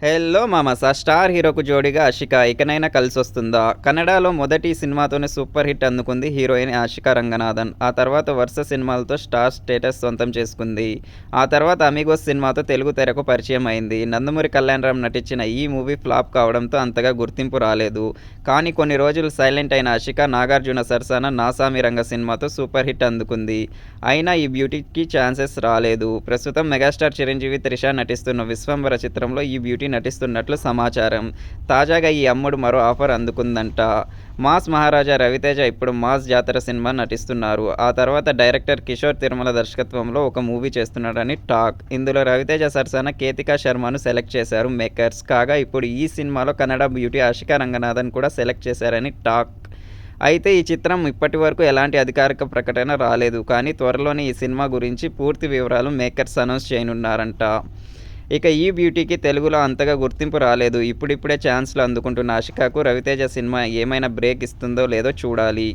Hello మామస! Star హీరోకు జోడీగా 'ఆషిక' ఇకనైనా కలిసొస్తుందా? కన్నడలో మొదటి సినిమాతోనే సూపర్ హిట్ అందుకుంది హీరోయిన్ ఆషికా రంగనాథన్. ఆ తర్వాత వరుస సినిమాలతో స్టార్ స్టేటస్ సొంతం చేసుకుంది. ఆ తర్వాత 'అమిగోస్' సినిమాతో తెలుగు తెరకు పరిచయం అయింది. నందమూరి కళ్యాణ్‌రామ్ నటించిన ఈ మూవీ ఫ్లాప్ కావడంతో అంతగా గుర్తింపు రాలేదు. కానీ కొన్ని రోజులు సైలెంట్ అయిన ఆషిక 'నాగార్జున సరసన నాసామి రంగ' సినిమాతో సూపర్ హిట్ అందుకుంది. అయినా ఈ బ్యూటీకి ఛాన్సెస్ రాలేదు. ప్రస్తుతం మెగాస్టార్ చిరంజీవి, త్రిష నటిస్తున్న 'విశ్వంబర' చిత్రంలో ఈ బ్యూటీ నటిస్తున్నట్లు సమాచారం. తాజాగా ఈ అమ్మడు మరో ఆఫర్ అందుకుందంట. మాస్ మహారాజా రవితేజ ఇప్పుడు 'మాస్ జాతర' సినిమా నటిస్తున్నారు. ఆ తర్వాత డైరెక్టర్ కిషోర్ తిరుమల దర్శకత్వంలో ఒక మూవీ చేస్తున్నాడని టాక్. ఇందులో రవితేజ సరసన కేతికా శర్మను సెలెక్ట్ చేశారు మేకర్స్. కాగా ఇప్పుడు ఈ సినిమాలో కన్నడ బ్యూటీ ఆషికా రంగనాథన్ కూడా సెలెక్ట్ చేశారని టాక్. అయితే ఈ చిత్రం ఇప్పటివరకు ఎలాంటి అధికారిక ప్రకటన రాలేదు. కానీ త్వరలోనే ఈ సినిమా గురించి పూర్తి వివరాలు మేకర్స్ అనౌన్స్ చేయనున్నారంట. ఇక ఈ బ్యూటీకి తెలుగులో అంతగా గుర్తింపు రాలేదు. ఇప్పుడిప్పుడే ఛాన్స్‌లు అందుకుంటున్న ఆషికాకు రవితేజ సినిమా ఏమైనా బ్రేక్ ఇస్తుందో లేదో చూడాలి.